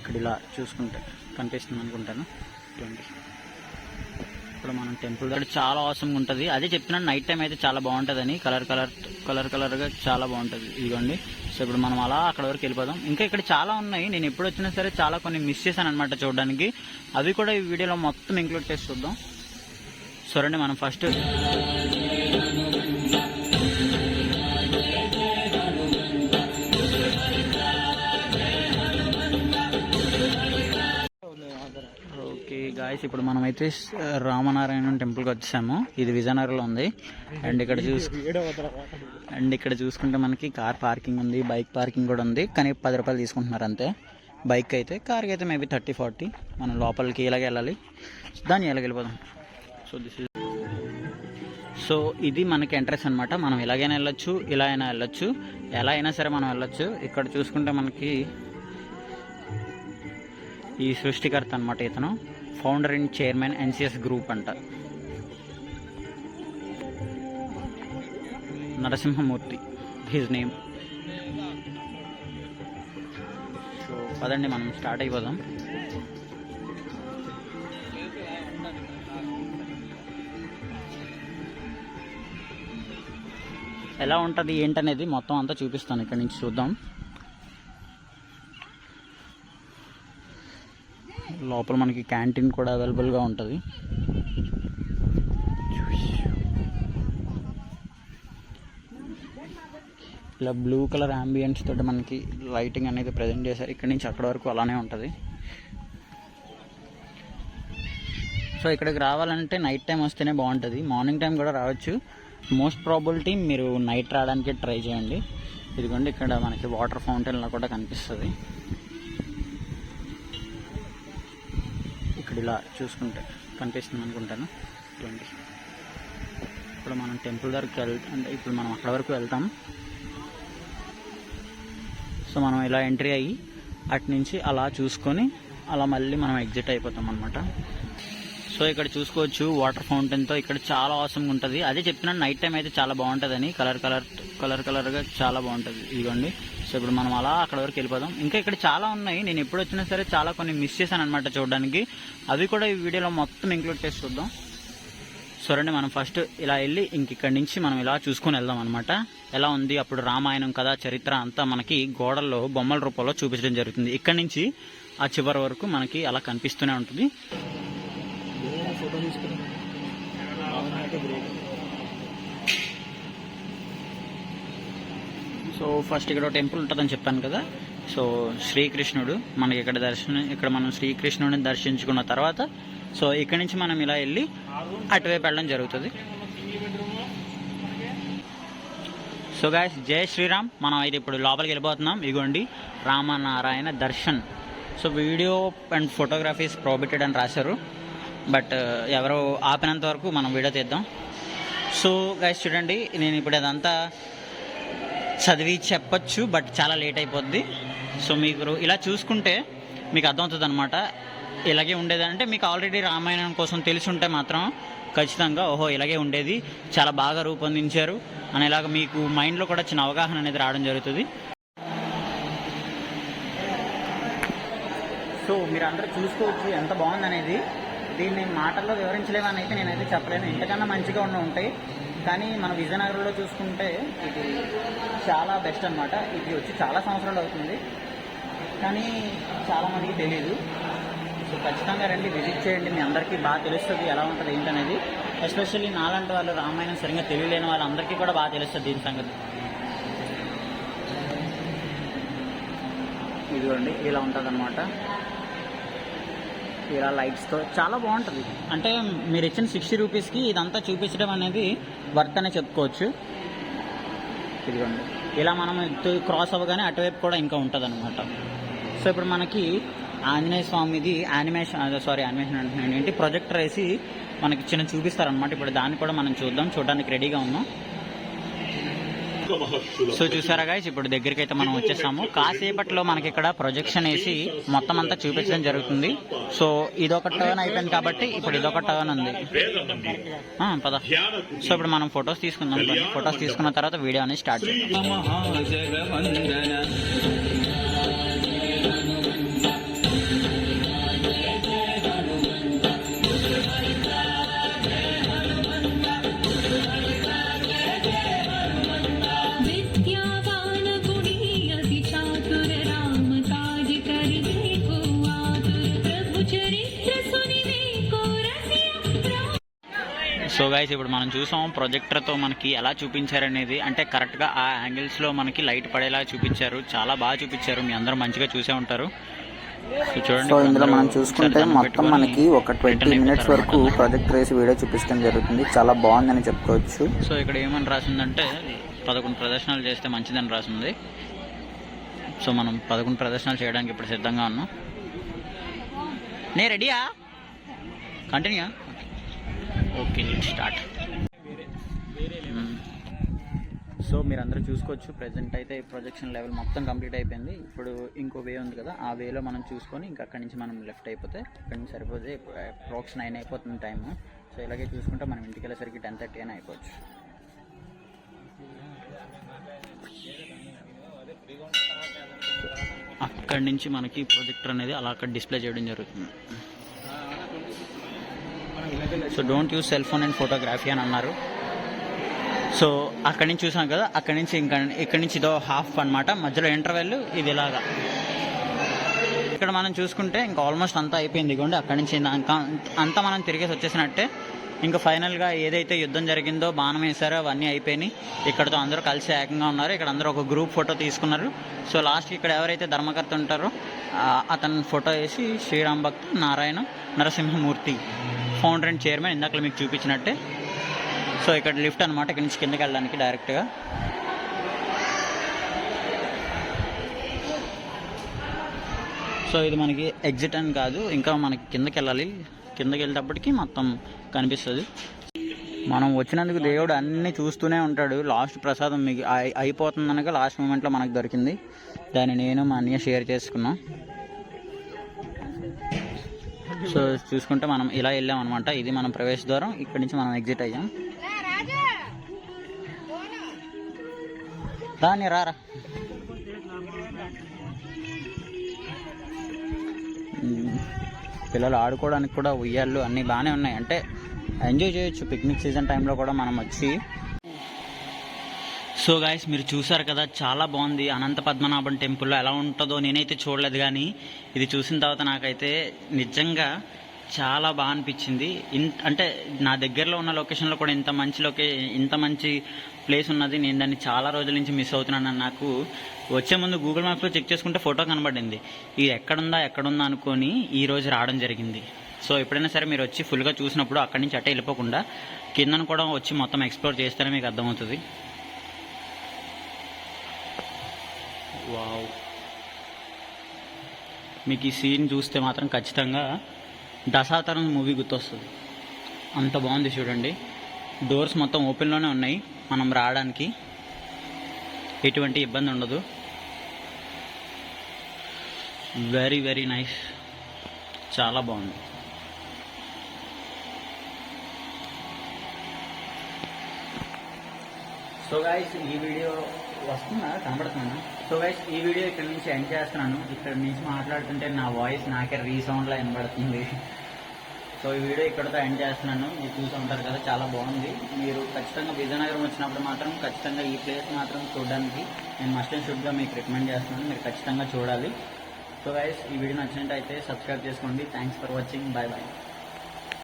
ఇక్కడ ఇలా చూసుకుంటే కనిపిస్తుంది అనుకుంటాను. చూడండి, ఇప్పుడు మనం టెంపుల్ దగ్గర చాలా అవసరంగా ఉంటుంది. అదే చెప్తున్నాను, నైట్ టైం అయితే చాలా బాగుంటుందని. కలర్గా చాలా బాగుంటుంది. ఇదిగోండి. సో ఇప్పుడు మనం అలా అక్కడ వరకు వెళ్ళిపోదాం. ఇంకా ఇక్కడ చాలా ఉన్నాయి. నేను ఎప్పుడు వచ్చినా సరే చాలా కొన్ని మిస్ చేశాను అనమాట చూడడానికి. అవి కూడా ఈ వీడియోలో మొత్తం ఇంక్లూడ్ చేసి చూద్దాం. సో రండి, మనం ఫస్ట్ ఓకే గాయస్, ఇప్పుడు మనమైతే రామనారాయణ టెంపుల్కి వచ్చాము. ఇది విజయనగరంలో ఉంది. అండ్ ఇక్కడ చూసుకుంటే మనకి కార్ పార్కింగ్ ఉంది, బైక్ పార్కింగ్ కూడా ఉంది. కానీ 10 రూపాయలు తీసుకుంటున్నారు అంతే బైక్ అయితే. కార్కి అయితే మేబీ 30-40. మనం లోపలికి ఇలాగే వెళ్ళాలి, దాన్ని ఇలాగ వెళ్ళిపోదాం. సో ఇది మనకి ఎంట్రెన్స్ అనమాట. మనం ఇలాగైనా వెళ్ళొచ్చు, ఇలా అయినా వెళ్ళొచ్చు, ఎలా అయినా సరే మనం వెళ్ళొచ్చు. ఇక్కడ చూసుకుంటే మనకి ఈ సృష్టికర్త అనమాట. ఇతను founder and chairman NCS group అంట, నరసింహమూర్తి హిజ్ నేమ్. సో పదండి, మనం స్టార్ట్ అయిపోదాం. ఎలా ఉంటుంది ఏంటనేది మొత్తం అంతా చూపిస్తాను. ఇక్కడ నుంచి చూద్దాం. లోపల మనకి క్యాంటీన్ కూడా అవైలబుల్గా ఉంటుంది. ఇలా బ్లూ కలర్ అంబియన్స్ తోటి మనకి లైటింగ్ అనేది ప్రజెంట్ చేశారు. ఇక్కడ నుంచి అక్కడ వరకు అలానే ఉంటుంది. సో ఇక్కడికి రావాలంటే నైట్ టైం వస్తేనే బాగుంటుంది. మార్నింగ్ టైం కూడా రావచ్చు. మోస్ట్ ప్రాబిలిటీ మీరు నైట్ రావడానికి ట్రై చేయండి. ఇదిగోండి, ఇక్కడ మనకి వాటర్ ఫౌంటైన్లా కూడా కనిపిస్తుంది. ఇక్కడ ఇలా చూసుకుంటే కనిపిస్తుంది అనుకుంటాను. చూడండి, ఇప్పుడు మనం టెంపుల్ దగ్గరికి అంటే ఇప్పుడు మనం అక్కడ వరకు వెళ్తాం. సో మనం ఇలా ఎంట్రీ అయ్యి అటు నుంచి అలా చూసుకొని అలా మళ్ళీ మనం ఎగ్జిట్ అయిపోతాం అనమాట. సో ఇక్కడ చూసుకోవచ్చు వాటర్ ఫౌంటైన్తో. ఇక్కడ చాలా అవసరంగా ఉంటుంది. అదే చెప్తున్నాను, నైట్ టైం అయితే చాలా బాగుంటుందని. కలర్గా చాలా బాగుంటుంది. ఇదిగోండి. సో ఇప్పుడు మనం అలా అక్కడ వరకు వెళ్ళిపోదాం. ఇంకా ఇక్కడ చాలా ఉన్నాయి. నేను ఎప్పుడు వచ్చినా సరే చాలా కొన్ని మిస్ చేశాను అనమాట చూడడానికి. అవి కూడా ఈ వీడియోలో మొత్తం ఇంక్లూడ్ చేసి చూద్దాం. సో రండి, మనం ఫస్ట్ ఇలా వెళ్ళి ఇక్కడ నుంచి మనం ఇలా చూసుకొని వెళ్దాం అనమాట. ఎలా ఉంది అప్పుడు రామాయణం కథ చరిత్ర అంతా మనకి గోడల్లో బొమ్మల రూపంలో చూపించడం జరుగుతుంది. ఇక్కడ నుంచి ఆ చివరి వరకు మనకి అలా కనిపిస్తూనే ఉంటుంది. సో ఫస్ట్ ఇక్కడ టెంపుల్ ఉంటుందని చెప్పాను కదా. సో శ్రీకృష్ణుడు మనకి ఇక్కడ మనం శ్రీకృష్ణుడిని దర్శించుకున్న తర్వాత సో ఇక్కడ నుంచి మనం ఇలా వెళ్ళి అటువైపు వెళ్ళడం జరుగుతుంది. సో గాయస్, జై శ్రీరామ్. మనం అయితే ఇప్పుడు లోపలికి వెళ్ళిపోతున్నాం. ఇగోండి, Ramanarayana Darshan. So video and photographies prohibited అని రాశారు. బట్ ఎవరో ఆపినంత వరకు మనం వీడియో తీద్దాం. సో గైస్ చూడండి, నేను ఇప్పుడు అదంతా చదివి చెప్పచ్చు, బట్ చాలా లేట్ అయిపోద్ది. సో మీకు ఇలా చూసుకుంటే మీకు అర్థమవుతుంది అనమాట. ఇలాగే ఉండేదంటే మీకు ఆల్రెడీ రామాయణం కోసం తెలిసి ఉంటే మాత్రం ఖచ్చితంగా ఓహో ఇలాగే ఉండేది, చాలా బాగా రూపొందించారు అనేలాగా మీకు మైండ్లో కూడా చిన్న అవగాహన అనేది రావడం జరుగుతుంది. సో మీరు అందరూ చూసుకోవచ్చు ఎంత బాగుందనేది. దీన్ని మాటల్లో వివరించలేమని అయితే నేనైతే చెప్పలేను. ఇంతకన్నా మంచిగా ఉంటాయి. కానీ మన విజయనగరంలో చూసుకుంటే ఇది చాలా బెస్ట్ అనమాట. ఇది వచ్చి చాలా సంవత్సరాలు అవుతుంది, కానీ చాలామందికి తెలియదు. సో ఖచ్చితంగా రండి, విజిట్ చేయండి. మీ అందరికీ బాగా తెలుస్తుంది ఎలా ఉంటుంది ఏంటనేది. ఎస్పెషల్లీ నాలాంటి వాళ్ళు రామాయణం సరిగ్గా తెలియలేని వాళ్ళందరికీ కూడా బాగా తెలుస్తుంది దీని సంగతి. ఇదిగోండి, ఇలా ఉంటుంది అనమాట. ఇలా లైట్స్తో చాలా బాగుంటుంది. అంటే మీరు ఇచ్చిన 60 రూపీస్కి ఇదంతా చూపించడం అనేది వర్త్ అనే చెప్పుకోవచ్చు. ఇదిగోండి, ఇలా మనం క్రాస్ అవ్వగానే అటువైపు కూడా ఇంకా ఉంటుంది అనమాట. సో ఇప్పుడు మనకి ఆంజనేయ స్వామిది యానిమేషన్ అంటున్నాను ఏంటి, ప్రొజెక్టర్ వేసి మనకి చిన్న చూపిస్తారనమాట. ఇప్పుడు దాన్ని కూడా మనం చూడడానికి రెడీగా ఉన్నాం. సో చూసారా గైస్, ఇప్పుడు దగ్గరికి అయితే మనం వచ్చేసాము. కాసేపట్లో మనకి ఇక్కడ ప్రొజెక్షన్ వేసి మొత్తం అంతా చూపించడం జరుగుతుంది. సో ఇదొక టర్న్ అయిపోయింది కాబట్టి ఇప్పుడు ఇదొక టర్న్ ఉంది. పద. సో ఇప్పుడు మనం ఫొటోస్ తీసుకుందాం. ఫొటోస్ తీసుకున్న తర్వాత వీడియో అనేది స్టార్ట్ చేద్దాం. సో గైస్ ఇప్పుడు మనం చూసాం ప్రొజెక్టర్తో మనకి ఎలా చూపించారనేది, అంటే కరెక్ట్గా ఆ యాంగిల్స్లో మనకి లైట్ పడేలా చూపించారు. చాలా బాగా చూపించారు, మీ అందరూ మంచిగా చూసే ఉంటారు. సో ఇందులో మనం చూసుకుంటే మొత్తం మనకి ఒక 20 మినిట్స్ వరకు ప్రాజెక్ట్ వేసి వీడియో చూపించడం జరుగుతుంది. చాలా బాగుందని చెప్పుకోవచ్చు. సో ఇక్కడ ఏమని రాసిందంటే 11 ప్రదర్శనలు చేస్తే మంచిదని రాసింది. సో మనం 11 ప్రదర్శనలు చేయడానికి ఇప్పుడు సిద్ధంగా ఉన్నాం. నే రెడీయా? కంటిన్యూ. Okay, start. సో మీరు అందరూ చూసుకోవచ్చు, ప్రజెంట్ అయితే ప్రొజెక్షన్ లెవెల్ మొత్తం కంప్లీట్ అయిపోయింది. ఇప్పుడు ఇంకో వే ఉంది కదా, ఆ వేలో మనం చూసుకొని ఇంకా అక్కడి నుంచి మనం లెఫ్ట్ అయిపోతే అక్కడి నుంచి సరిపోతే అప్రాక్స్ 9 అయిపోతుంది టైము. సో ఇలాగే చూసుకుంటే మనం ఇంటికి వెళ్ళేసరికి 10:30 అయినా అయిపోవచ్చు. అక్కడి నుంచి మనకి ప్రొజెక్టర్ అనేది అలా అక్కడ డిస్ప్లే చేయడం జరుగుతుంది. So don't use cell phone and photography అని అన్నారు. సో అక్కడి నుంచి చూసాం కదా, అక్కడి నుంచి ఇక్కడి నుంచి ఇదో హాఫ్ అనమాట, మధ్యలో ఇంటర్వెల్ ఇది ఇలాగా. ఇక్కడ మనం చూసుకుంటే ఇంకా ఆల్మోస్ట్ అంతా అయిపోయింది. ఇదిగోండి అక్కడి నుంచి అంతా మనం తిరిగేసి వచ్చేసినట్టే. ఇంకా ఫైనల్గా ఏదైతే యుద్ధం జరిగిందో, బాణం వేసారో అవన్నీ అయిపోయినాయి. ఇక్కడతో అందరూ కలిసి ఏకంగా ఉన్నారు. ఇక్కడ అందరూ ఒక గ్రూప్ ఫోటో తీసుకున్నారు. సో లాస్ట్కి ఇక్కడ ఎవరైతే ధర్మకర్త ఉంటారో అతను ఫోటో వేసి Sriram Bhakt Narayana Narasimhamurthy founder and chairman ఇందాక మీకు చూపించినట్టే. సో ఇక్కడ లిఫ్ట్ అనమాట, ఇక్కడ నుంచి కిందకి వెళ్ళడానికి డైరెక్ట్గా. సో ఇది మనకి ఎగ్జిట్ అని కాదు, ఇంకా మనకి కిందకి వెళ్ళాలి. కిందకి వెళ్ళేటప్పటికి మొత్తం కనిపిస్తుంది. మనం వచ్చినందుకు దేవుడు అన్నీ చూస్తూనే ఉంటాడు. లాస్ట్ ప్రసాదం మీకు అయిపోతుందనగా లాస్ట్ మూమెంట్లో మనకు దొరికింది. దాన్ని నేను మా అన్నయ్య షేర్ చేసుకున్నాం. సో చూసుకుంటే మనం ఇలా వెళ్ళాం అనమాట. ఇది మనం ప్రవేశ ద్వారం, ఇక్కడి నుంచి మనం ఎగ్జిట్ అయ్యాం. దాన్ని రారా. పిల్లలు ఆడుకోవడానికి కూడా ఉయ్యాళ్ళు అన్నీ బాగానే ఉన్నాయి, అంటే ఎంజాయ్ చేయొచ్చు పిక్నిక్ సీజన్ టైంలో కూడా మనం వచ్చి. సో గాయస్ మీరు చూసారు కదా, చాలా బాగుంది. అనంత పద్మనాభం టెంపుల్లో ఎలా ఉంటుందో నేనైతే చూడలేదు, కానీ ఇది చూసిన తర్వాత నాకైతే నిజంగా చాలా బాగా అనిపించింది. అంటే నా దగ్గరలో ఉన్న లొకేషన్లో కూడా ఇంత మంచి ప్లేస్ ఉన్నది. నేను దాన్ని చాలా రోజుల నుంచి మిస్ అవుతున్నాను. నాకు వచ్చే ముందు గూగుల్ మ్యాప్లో చెక్ చేసుకుంటే ఫోటో కనబడింది. ఇది ఎక్కడుందా అనుకొని ఈరోజు రావడం జరిగింది. సో ఎప్పుడైనా సరే మీరు వచ్చి ఫుల్గా చూసినప్పుడు అక్కడి నుంచి అట్టే వెళ్ళిపోకుండా కిందను కూడా వచ్చి మొత్తం ఎక్స్ప్లోర్ చేస్తేనే మీకు అర్థమవుతుంది. వావ్, మీకు ఈ సీన్ చూస్తే మాత్రం ఖచ్చితంగా దశావతారం మూవీ గుర్తొస్తుంది. అంత బాగుంది చూడండి. డోర్స్ మొత్తం ఓపెన్లోనే ఉన్నాయి, మనం రావడానికి ఎటువంటి ఇబ్బంది ఉండదు. వెరీ వెరీ నైస్, చాలా బాగుంది. సో గైస్ ఈ వీడియో వస్తుందా, కనబడుతుందా? సో గైస్ ఈ వీడియో ఇక్కడ నుంచి ఎండ్ చేస్తున్నాను. ఇక్కడ నుంచి మాట్లాడుతుంటే నా వాయిస్ నాకే రీసౌండ్లా వినబడుతుంది. సో ఈ వీడియో ఇక్కడతో ఎండ్ చేస్తున్నాను. మీరు చూసి ఉంటారు కదా, చాలా బాగుంది. మీరు ఖచ్చితంగా విజయనగరం వచ్చినప్పుడు మాత్రం ఖచ్చితంగా ఈ ప్లేస్ మాత్రం చూడడానికి నేను మస్ట్ అండ్ షుడ్గా మీకు రికమెండ్ చేస్తున్నాను. మీరు ఖచ్చితంగా చూడాలి. సో గైస్ ఈ వీడియో నచ్చినట్టయితే సబ్స్క్రైబ్ చేసుకోండి. Thanks for watching. Bye bye.